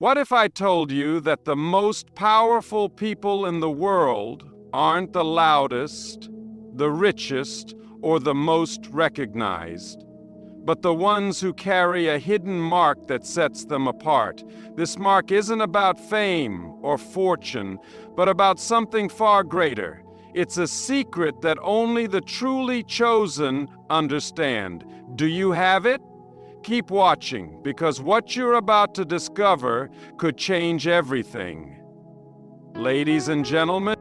What if I told you that the most powerful people in the world aren't the loudest, the richest, or the most recognized, but the ones who carry a hidden mark that sets them apart? This mark isn't about fame or fortune, but about something far greater. It's a secret that only the truly chosen understand. Do you have it? Keep watching, because what you're about to discover could change everything. Ladies and gentlemen,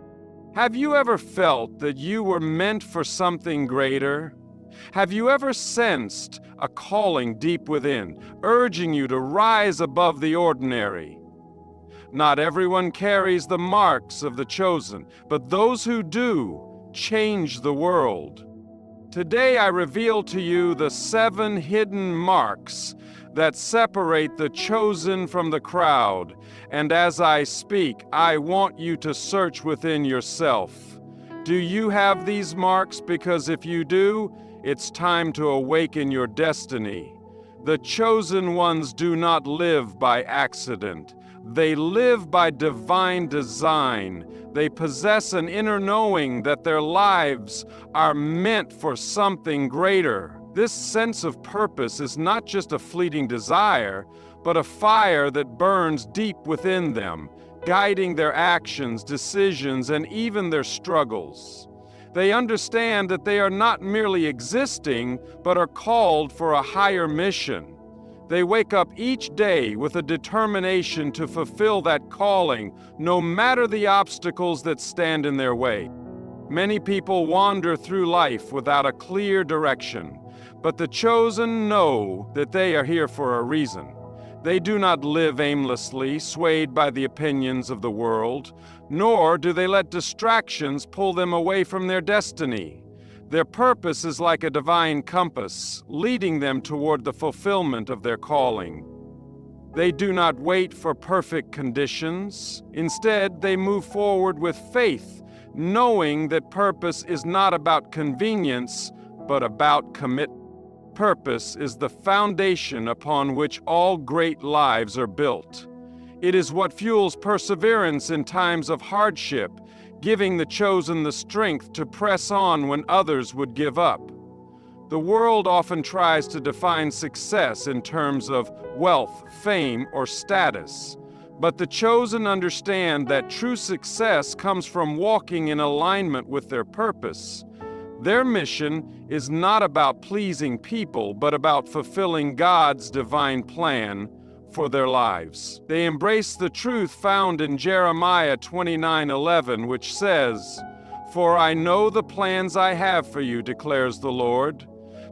have you ever felt that you were meant for something greater? Have you ever sensed a calling deep within, urging you to rise above the ordinary? Not everyone carries the marks of the chosen, but those who do change the world. Today I reveal to you the 7 hidden marks that separate the chosen from the crowd. And as I speak, I want you to search within yourself. Do you have these marks? Because if you do, it's time to awaken your destiny. The chosen ones do not live by accident. They live by divine design. They possess an inner knowing that their lives are meant for something greater. This sense of purpose is not just a fleeting desire, but a fire that burns deep within them, guiding their actions, decisions, and even their struggles. They understand that they are not merely existing, but are called for a higher mission. They wake up each day with a determination to fulfill that calling, no matter the obstacles that stand in their way. Many people wander through life without a clear direction, but the chosen know that they are here for a reason. They do not live aimlessly, swayed by the opinions of the world, nor do they let distractions pull them away from their destiny. Their purpose is like a divine compass, leading them toward the fulfillment of their calling. They do not wait for perfect conditions. Instead, they move forward with faith, knowing that purpose is not about convenience, but about commitment. Purpose is the foundation upon which all great lives are built. It is what fuels perseverance in times of hardship, giving the chosen the strength to press on when others would give up. The world often tries to define success in terms of wealth, fame, or status. But the chosen understand that true success comes from walking in alignment with their purpose. Their mission is not about pleasing people, but about fulfilling God's divine plan for their lives. They embrace the truth found in Jeremiah 29:11, which says, "For I know the plans I have for you, declares the Lord,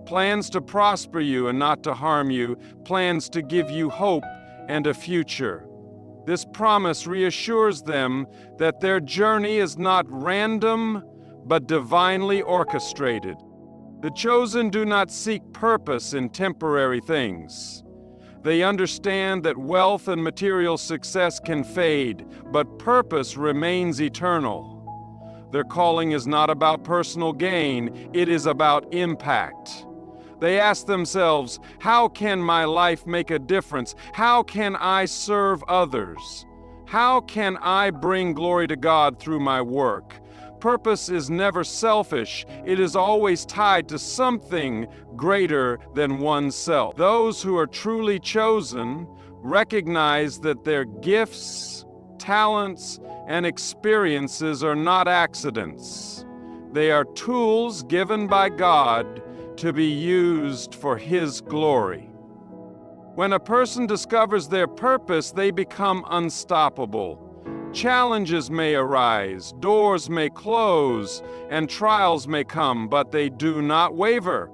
plans to prosper you and not to harm you, plans to give you hope and a future." This promise reassures them that their journey is not random, but divinely orchestrated. The chosen do not seek purpose in temporary things. They understand that wealth and material success can fade, but purpose remains eternal. Their calling is not about personal gain, it is about impact. They ask themselves, how can my life make a difference? How can I serve others? How can I bring glory to God through my work? Purpose is never selfish. It is always tied to something greater than oneself. Those who are truly chosen recognize that their gifts, talents, and experiences are not accidents. They are tools given by God to be used for His glory. When a person discovers their purpose, they become unstoppable. Challenges may arise, doors may close, and trials may come, but they do not waver.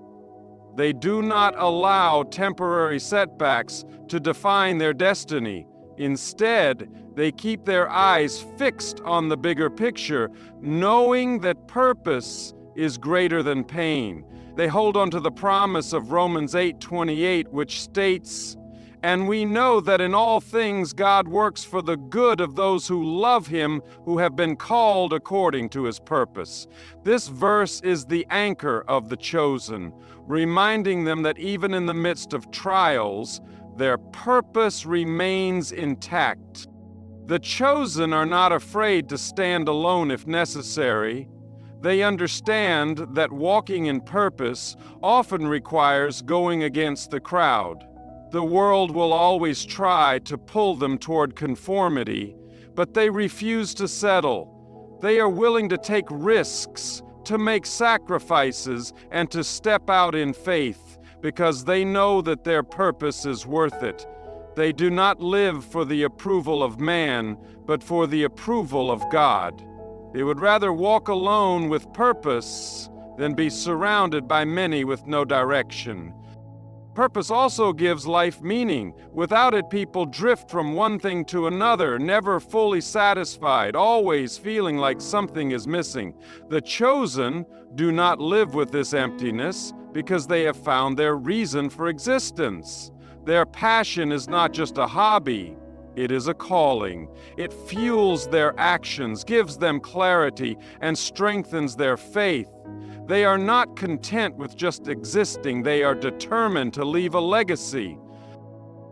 They do not allow temporary setbacks to define their destiny. Instead, they keep their eyes fixed on the bigger picture, knowing that purpose is greater than pain. They hold on to the promise of Romans 8:28, which states, "And we know that in all things God works for the good of those who love Him, who have been called according to His purpose." This verse is the anchor of the chosen, reminding them that even in the midst of trials, their purpose remains intact. The chosen are not afraid to stand alone if necessary. They understand that walking in purpose often requires going against the crowd. The world will always try to pull them toward conformity, but they refuse to settle. They are willing to take risks, to make sacrifices, and to step out in faith, because they know that their purpose is worth it. They do not live for the approval of man, but for the approval of God. They would rather walk alone with purpose than be surrounded by many with no direction. Purpose also gives life meaning. Without it, people drift from one thing to another, never fully satisfied, always feeling like something is missing. The chosen do not live with this emptiness because they have found their reason for existence. Their passion is not just a hobby, it is a calling. It fuels their actions, gives them clarity, and strengthens their faith. They are not content with just existing, they are determined to leave a legacy.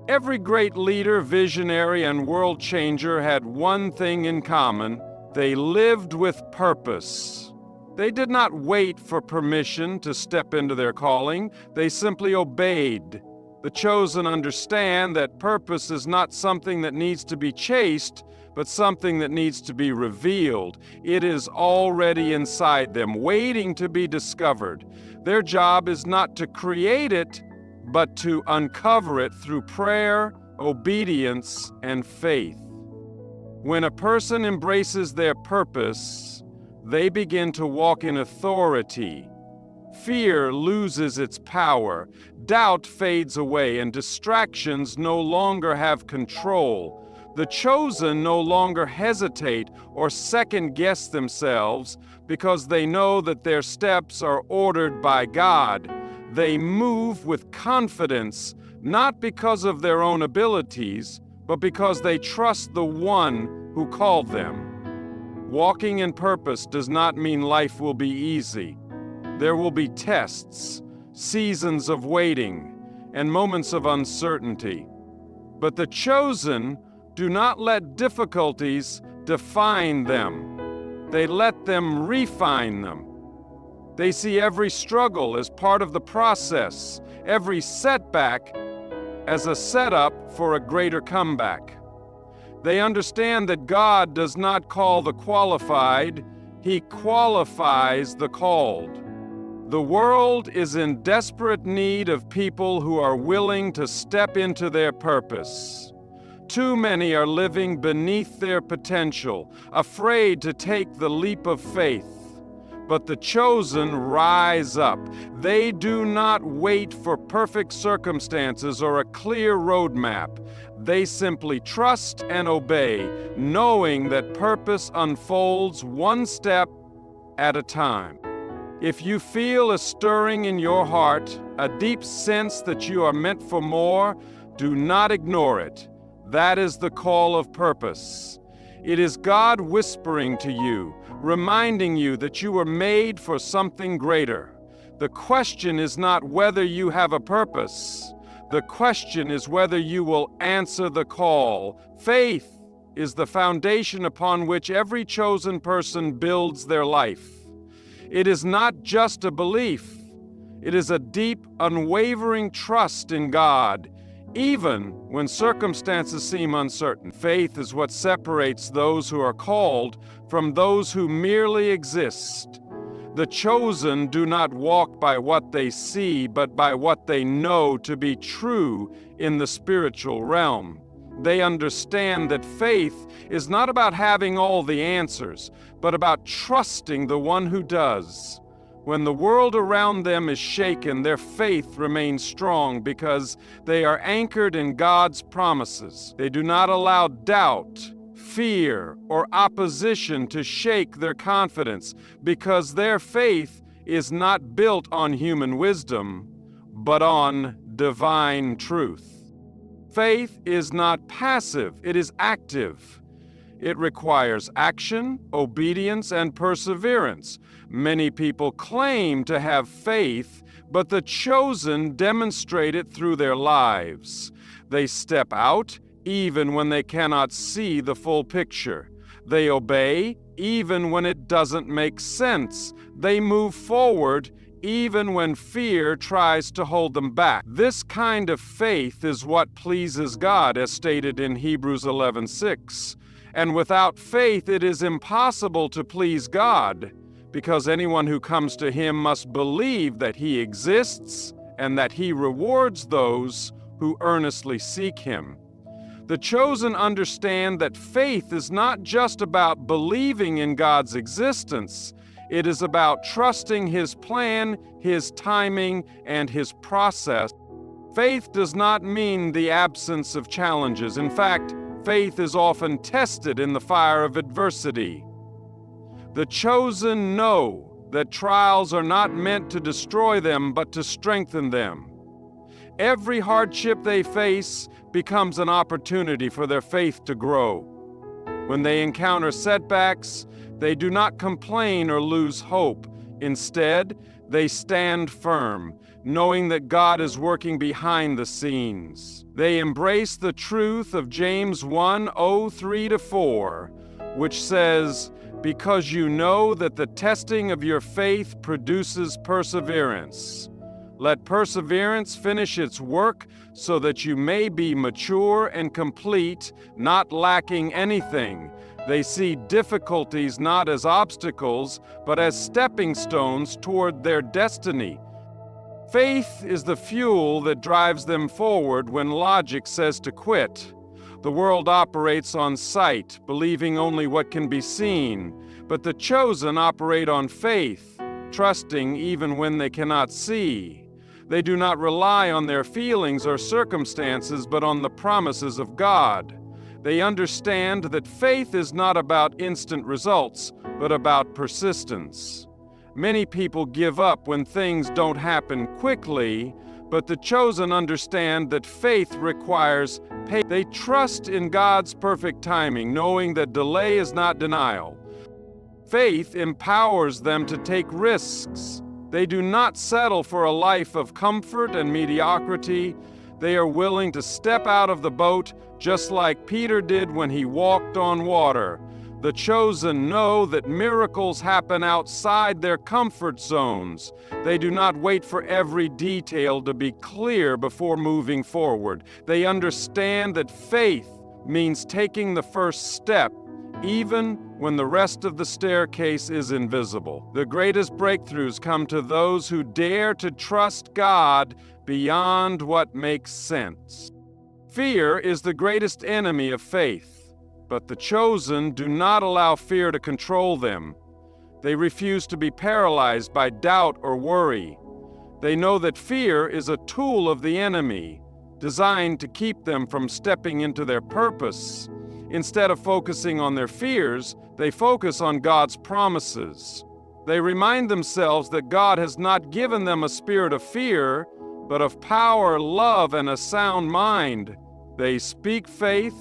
Every great leader, visionary, and world changer had one thing in common: they lived with purpose. They did not wait for permission to step into their calling, they simply obeyed. The chosen understand that purpose is not something that needs to be chased, but something that needs to be revealed. It is already inside them, waiting to be discovered. Their job is not to create it, but to uncover it through prayer, obedience, and faith. When a person embraces their purpose, they begin to walk in authority. Fear loses its power, doubt fades away, and distractions no longer have control. The chosen no longer hesitate or second-guess themselves because they know that their steps are ordered by God. They move with confidence, not because of their own abilities, but because they trust the one who called them. Walking in purpose does not mean life will be easy. There will be tests, seasons of waiting, and moments of uncertainty. But the chosen do not let difficulties define them. They let them refine them. They see every struggle as part of the process, every setback as a setup for a greater comeback. They understand that God does not call the qualified, He qualifies the called. The world is in desperate need of people who are willing to step into their purpose. Too many are living beneath their potential, afraid to take the leap of faith. But the chosen rise up. They do not wait for perfect circumstances or a clear roadmap. They simply trust and obey, knowing that purpose unfolds one step at a time. If you feel a stirring in your heart, a deep sense that you are meant for more, do not ignore it. That is the call of purpose. It is God whispering to you, reminding you that you were made for something greater. The question is not whether you have a purpose. The question is whether you will answer the call. Faith is the foundation upon which every chosen person builds their life. It is not just a belief. It is a deep, unwavering trust in God, even when circumstances seem uncertain. Faith is what separates those who are called from those who merely exist. The chosen do not walk by what they see, but by what they know to be true in the spiritual realm. They understand that faith is not about having all the answers, but about trusting the one who does. When the world around them is shaken, their faith remains strong because they are anchored in God's promises. They do not allow doubt, fear, or opposition to shake their confidence because their faith is not built on human wisdom, but on divine truth. Faith is not passive, it is active. It requires action, obedience, and perseverance. Many people claim to have faith, but the chosen demonstrate it through their lives. They step out even when they cannot see the full picture. They obey even when it doesn't make sense. They move forward even when fear tries to hold them back. This kind of faith is what pleases God, as stated in Hebrews 11:6. And without faith it is impossible to please God, because anyone who comes to Him must believe that He exists and that He rewards those who earnestly seek Him. The chosen understand that faith is not just about believing in God's existence. It is about trusting His plan, His timing, and His process. Faith does not mean the absence of challenges. In fact, faith is often tested in the fire of adversity. The chosen know that trials are not meant to destroy them, but to strengthen them. Every hardship they face becomes an opportunity for their faith to grow. When they encounter setbacks, they do not complain or lose hope. Instead, they stand firm, knowing that God is working behind the scenes. They embrace the truth of James 1:3-4, which says, "Because you know that the testing of your faith produces perseverance. Let perseverance finish its work so that you may be mature and complete, not lacking anything." They see difficulties not as obstacles, but as stepping stones toward their destiny. Faith is the fuel that drives them forward when logic says to quit. The world operates on sight, believing only what can be seen, but the chosen operate on faith, trusting even when they cannot see. They do not rely on their feelings or circumstances, but on the promises of God. They understand that faith is not about instant results, but about persistence. Many people give up when things don't happen quickly, but the chosen understand that faith requires patience. They trust in God's perfect timing, knowing that delay is not denial. Faith empowers them to take risks. They do not settle for a life of comfort and mediocrity. They are willing to step out of the boat, just like Peter did when he walked on water. The chosen know that miracles happen outside their comfort zones. They do not wait for every detail to be clear before moving forward. They understand that faith means taking the first step, even when the rest of the staircase is invisible. The greatest breakthroughs come to those who dare to trust God beyond what makes sense. Fear is the greatest enemy of faith, but the chosen do not allow fear to control them. They refuse to be paralyzed by doubt or worry. They know that fear is a tool of the enemy, designed to keep them from stepping into their purpose. Instead of focusing on their fears, they focus on God's promises. They remind themselves that God has not given them a spirit of fear, but of power, love, and a sound mind. They speak faith,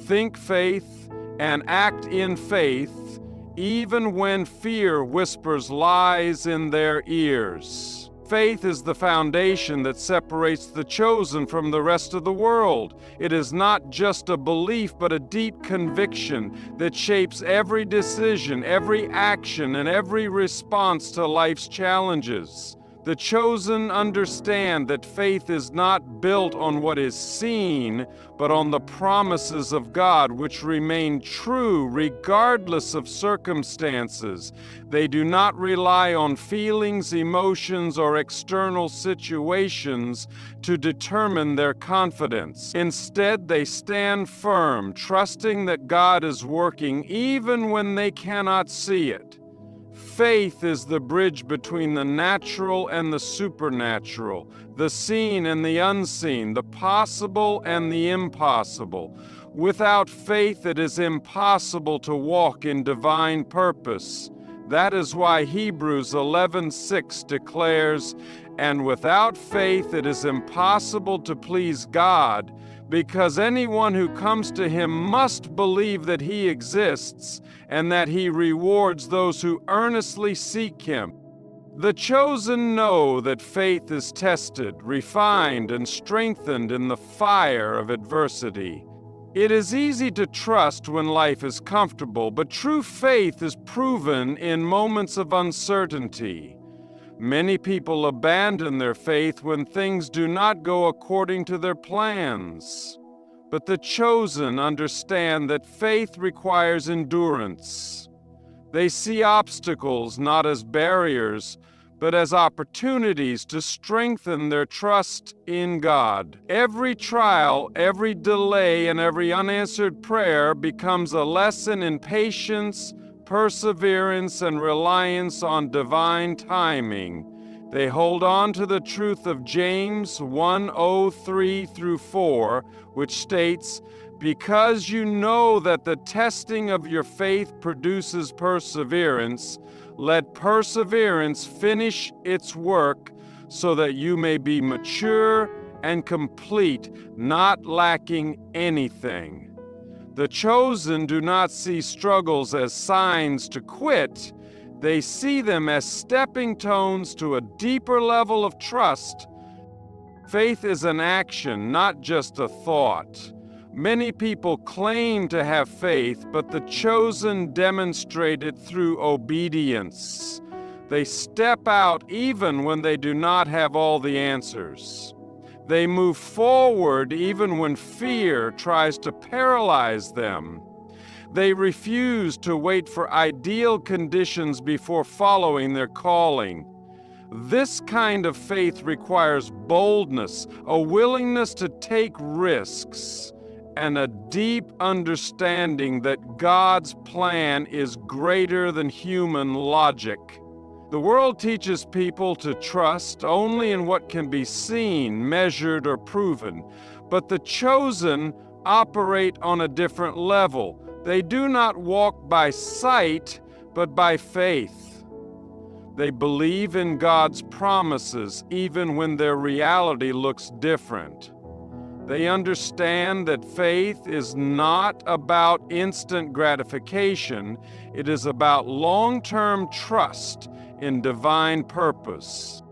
think faith, and act in faith, even when fear whispers lies in their ears. Faith is the foundation that separates the chosen from the rest of the world. It is not just a belief, but a deep conviction that shapes every decision, every action, and every response to life's challenges. The chosen understand that faith is not built on what is seen, but on the promises of God, which remain true regardless of circumstances. They do not rely on feelings, emotions, or external situations to determine their confidence. Instead, they stand firm, trusting that God is working even when they cannot see it. Faith is the bridge between the natural and the supernatural, the seen and the unseen, the possible and the impossible. Without faith, it is impossible to walk in divine purpose. That is why Hebrews 11:6 declares, "And without faith it is impossible to please God, because anyone who comes to Him must believe that He exists and that He rewards those who earnestly seek Him." The chosen know that faith is tested, refined, and strengthened in the fire of adversity. It is easy to trust when life is comfortable, but true faith is proven in moments of uncertainty. Many people abandon their faith when things do not go according to their plans. But the chosen understand that faith requires endurance. They see obstacles not as barriers, but as opportunities to strengthen their trust in God. Every trial, every delay, and every unanswered prayer becomes a lesson in patience, perseverance, and reliance on divine timing. They hold on to the truth of James 1:3-4, which states, "Because you know that the testing of your faith produces perseverance, let perseverance finish its work so that you may be mature and complete, not lacking anything." The chosen do not see struggles as signs to quit. They see them as stepping stones to a deeper level of trust. Faith is an action, not just a thought. Many people claim to have faith, but the chosen demonstrate it through obedience. They step out even when they do not have all the answers. They move forward even when fear tries to paralyze them. They refuse to wait for ideal conditions before following their calling. This kind of faith requires boldness, a willingness to take risks, and a deep understanding that God's plan is greater than human logic. The world teaches people to trust only in what can be seen, measured, or proven, but the chosen operate on a different level. They do not walk by sight, but by faith. They believe in God's promises even when their reality looks different. They understand that faith is not about instant gratification, it is about long-term trust in divine purpose.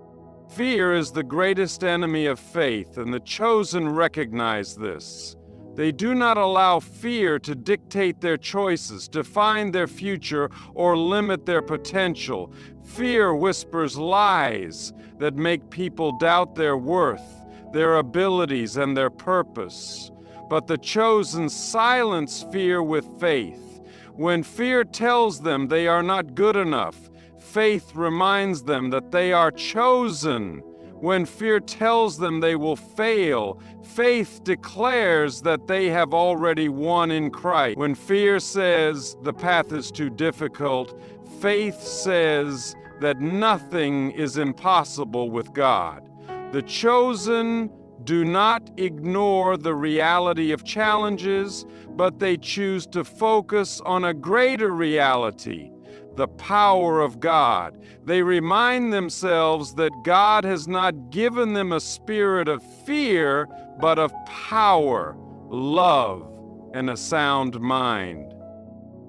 Fear is the greatest enemy of faith, and the chosen recognize this. They do not allow fear to dictate their choices, define their future, or limit their potential. Fear whispers lies that make people doubt their worth, their abilities, and their purpose. But the chosen silence fear with faith. When fear tells them they are not good enough, faith reminds them that they are chosen. When fear tells them they will fail, faith declares that they have already won in Christ. When fear says the path is too difficult, faith says that nothing is impossible with God. The chosen do not ignore the reality of challenges, but they choose to focus on a greater reality, the power of God. They remind themselves that God has not given them a spirit of fear, but of power, love, and a sound mind.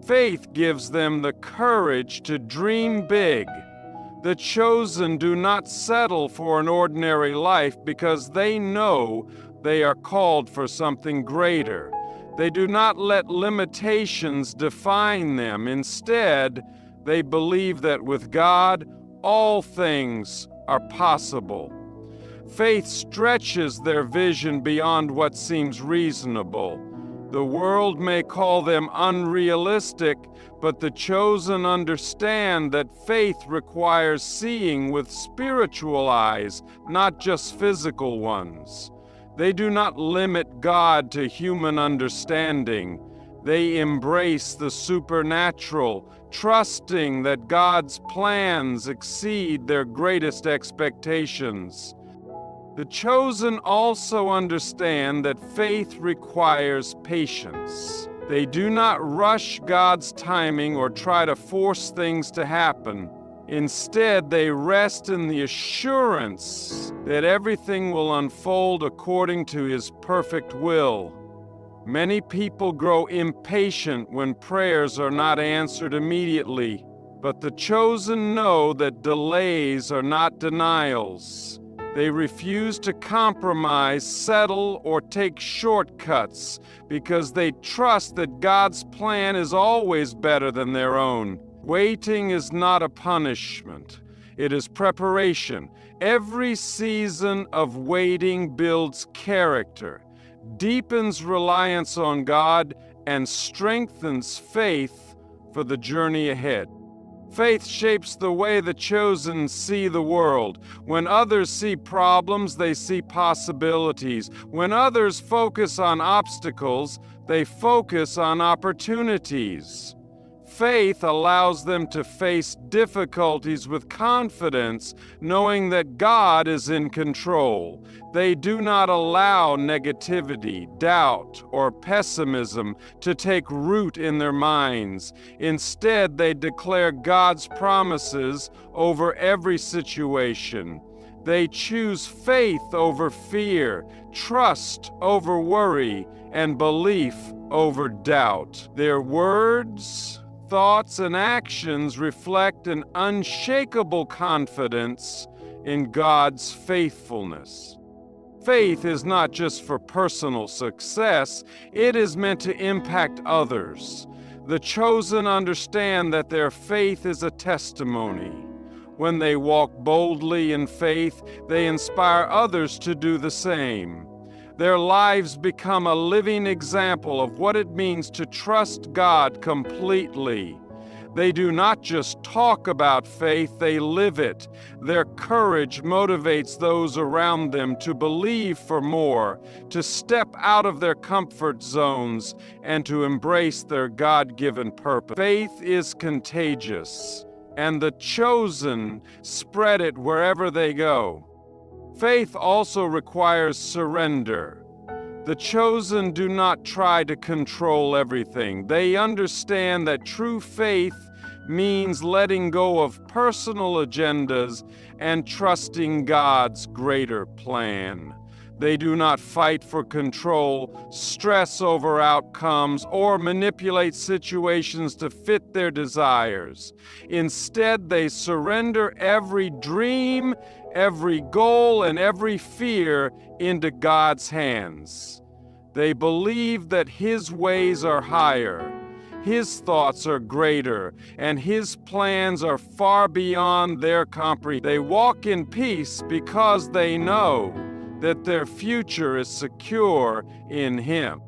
Faith gives them the courage to dream big. The chosen do not settle for an ordinary life because they know they are called for something greater. They do not let limitations define them. Instead, they believe that with God, all things are possible. Faith stretches their vision beyond what seems reasonable. The world may call them unrealistic, but the chosen understand that faith requires seeing with spiritual eyes, not just physical ones. They do not limit God to human understanding. They embrace the supernatural, trusting that God's plans exceed their greatest expectations. The chosen also understand that faith requires patience. They do not rush God's timing or try to force things to happen. Instead, they rest in the assurance that everything will unfold according to His perfect will. Many people grow impatient when prayers are not answered immediately, But the chosen know that delays are not denials. They refuse to compromise, settle, or take shortcuts because they trust that God's plan is always better than their own. Waiting is not a punishment. It is preparation. Every season of waiting builds character, deepens reliance on God, and strengthens faith for the journey ahead. Faith shapes the way the chosen see the world. When others see problems, they see possibilities. When others focus on obstacles, they focus on opportunities. Faith allows them to face difficulties with confidence, knowing that God is in control. They do not allow negativity, doubt, or pessimism to take root in their minds. Instead, they declare God's promises over every situation. They choose faith over fear, trust over worry, and belief over doubt. Their words, thoughts, and actions reflect an unshakable confidence in God's faithfulness. Faith is not just for personal success, it is meant to impact others. The chosen understand that their faith is a testimony. When they walk boldly in faith, they inspire others to do the same. Their lives become a living example of what it means to trust God completely. They do not just talk about faith, they live it. Their courage motivates those around them to believe for more, to step out of their comfort zones, and to embrace their God-given purpose. Faith is contagious, and the chosen spread it wherever they go. Faith also requires surrender. The chosen do not try to control everything. They understand that true faith means letting go of personal agendas and trusting God's greater plan. They do not fight for control, stress over outcomes, or manipulate situations to fit their desires. Instead, they surrender every dream, every goal, and every fear into God's hands. They believe that His ways are higher, His thoughts are greater, and His plans are far beyond their comprehension. They walk in peace because they know that their future is secure in Him.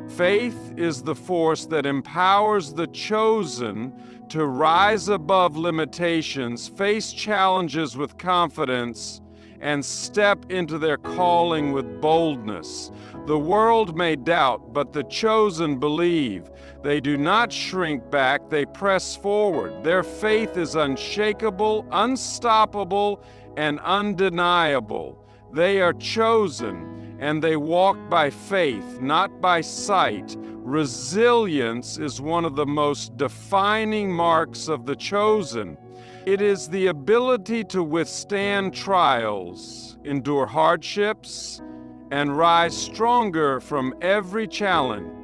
Faith is the force that empowers the chosen to rise above limitations, face challenges with confidence, and step into their calling with boldness. The world may doubt, but the chosen believe. They do not shrink back, they press forward. Their faith is unshakable, unstoppable, and undeniable. They are chosen, and they walk by faith, not by sight. Resilience is one of the most defining marks of the chosen. It is the ability to withstand trials, endure hardships, and rise stronger from every challenge.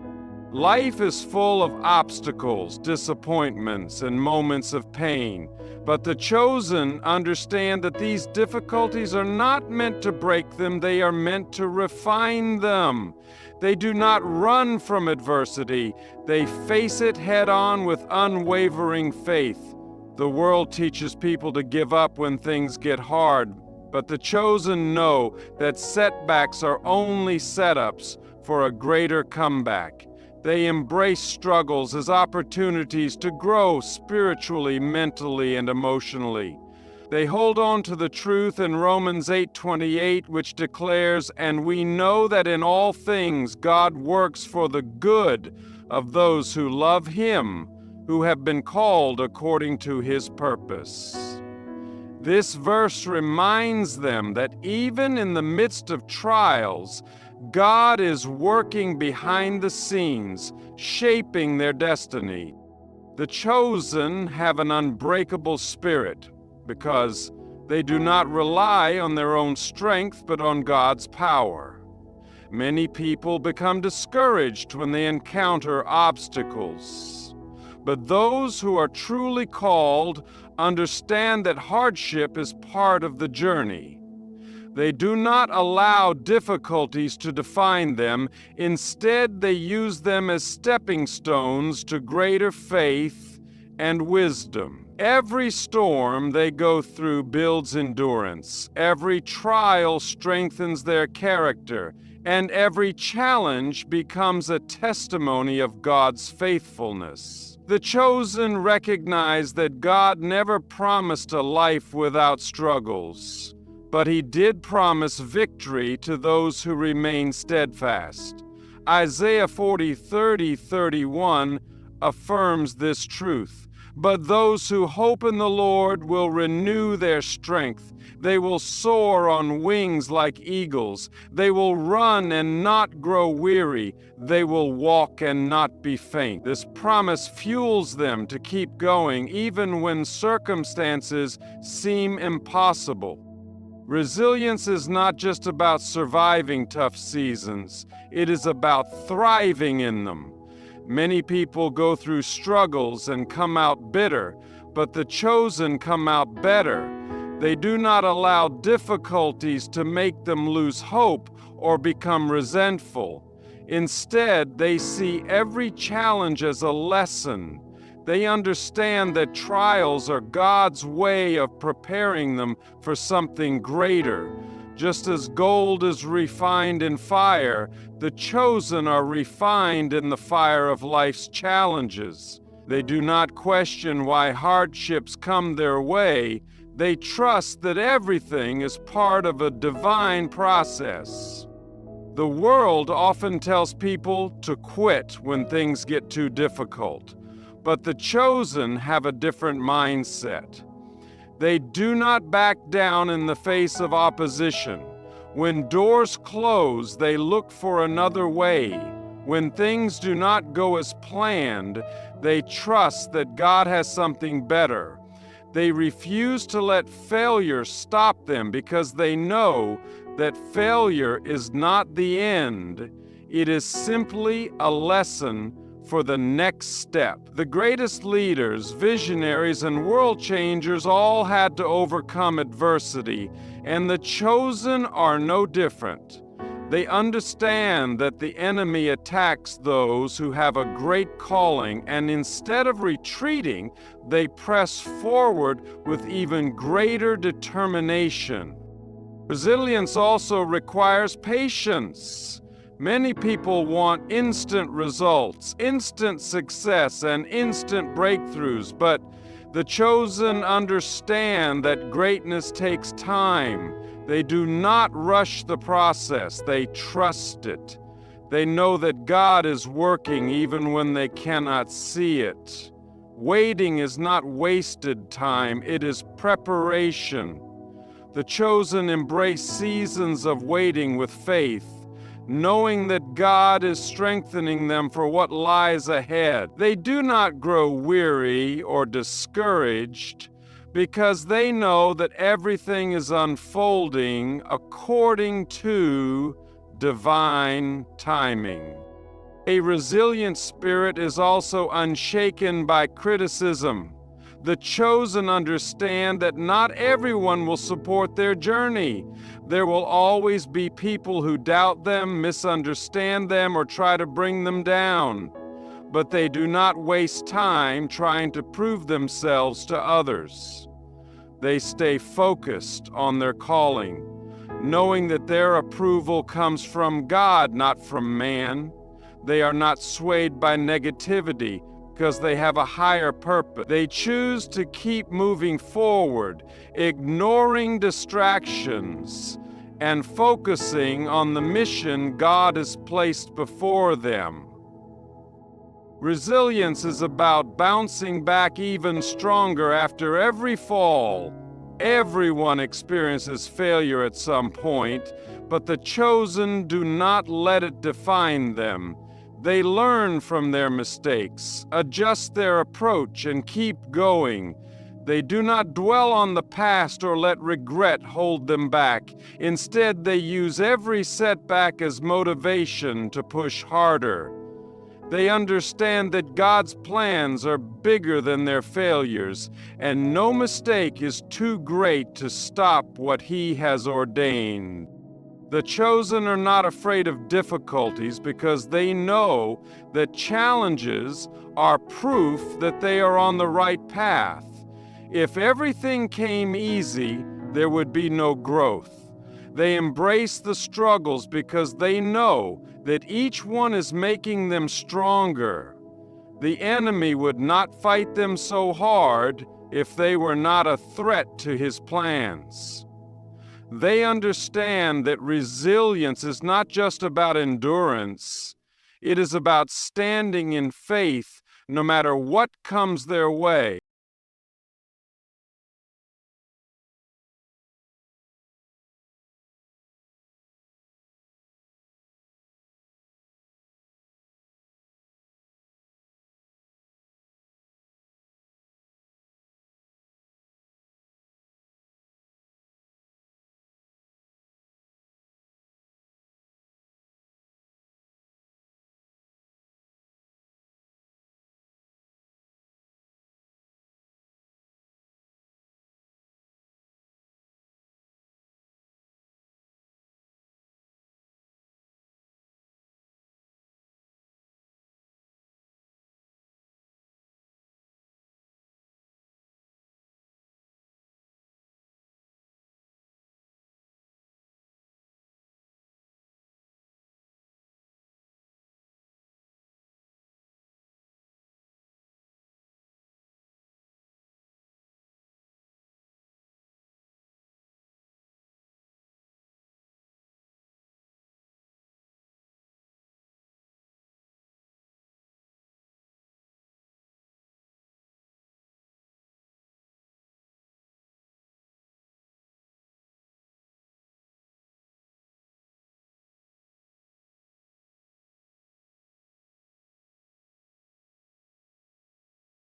Life is full of obstacles, disappointments, and moments of pain, but the chosen understand that these difficulties are not meant to break them, they are meant to refine them. They do not run from adversity, they face it head-on with unwavering faith. The world teaches people to give up when things get hard, but the chosen know that setbacks are only setups for a greater comeback. They embrace struggles as opportunities to grow spiritually, mentally, and emotionally. They hold on to the truth in Romans 8:28, which declares, "And we know that in all things God works for the good of those who love Him, who have been called according to His purpose." This verse reminds them that even in the midst of trials, God is working behind the scenes, shaping their destiny. The chosen have an unbreakable spirit because they do not rely on their own strength but on God's power. Many people become discouraged when they encounter obstacles. But those who are truly called understand that hardship is part of the journey. They do not allow difficulties to define them. Instead, they use them as stepping stones to greater faith and wisdom. Every storm they go through builds endurance. Every trial strengthens their character, and every challenge becomes a testimony of God's faithfulness. The chosen recognize that God never promised a life without struggles, but He did promise victory to those who remain steadfast. Isaiah 40:30-31 affirms this truth. But those who hope in the Lord will renew their strength. They will soar on wings like eagles. They will run and not grow weary. They will walk and not be faint. This promise fuels them to keep going even when circumstances seem impossible. Resilience is not just about surviving tough seasons. It is about thriving in them. Many people go through struggles and come out bitter, but the chosen come out better. They do not allow difficulties to make them lose hope or become resentful. Instead, they see every challenge as a lesson. They understand that trials are God's way of preparing them for something greater. Just as gold is refined in fire, the chosen are refined in the fire of life's challenges. They do not question why hardships come their way. They trust that everything is part of a divine process. The world often tells people to quit when things get too difficult, but the chosen have a different mindset. They do not back down in the face of opposition. When doors close, they look for another way. When things do not go as planned, they trust that God has something better. They refuse to let failure stop them because they know that failure is not the end. It is simply a lesson for the next step. The greatest leaders, visionaries, and world changers all had to overcome adversity, and the chosen are no different. They understand that the enemy attacks those who have a great calling, and instead of retreating, they press forward with even greater determination. Resilience also requires patience. Many people want instant results, instant success, and instant breakthroughs, but the chosen understand that greatness takes time. They do not rush the process, they trust it. They know that God is working even when they cannot see it. Waiting is not wasted time, it is preparation. The chosen embrace seasons of waiting with faith, knowing that God is strengthening them for what lies ahead. They do not grow weary or discouraged because they know that everything is unfolding according to divine timing. A resilient spirit is also unshaken by criticism. The chosen understand that not everyone will support their journey. There will always be people who doubt them, misunderstand them, or try to bring them down. But they do not waste time trying to prove themselves to others. They stay focused on their calling, knowing that their approval comes from God, not from man. They are not swayed by negativity, because they have a higher purpose. They choose to keep moving forward, ignoring distractions, and focusing on the mission God has placed before them. Resilience is about bouncing back even stronger after every fall. Everyone experiences failure at some point, but the chosen do not let it define them. They learn from their mistakes, adjust their approach, and keep going. They do not dwell on the past or let regret hold them back. Instead, they use every setback as motivation to push harder. They understand that God's plans are bigger than their failures, and no mistake is too great to stop what He has ordained. The chosen are not afraid of difficulties because they know that challenges are proof that they are on the right path. If everything came easy, there would be no growth. They embrace the struggles because they know that each one is making them stronger. The enemy would not fight them so hard if they were not a threat to his plans. They understand that resilience is not just about endurance. It is about standing in faith no matter what comes their way.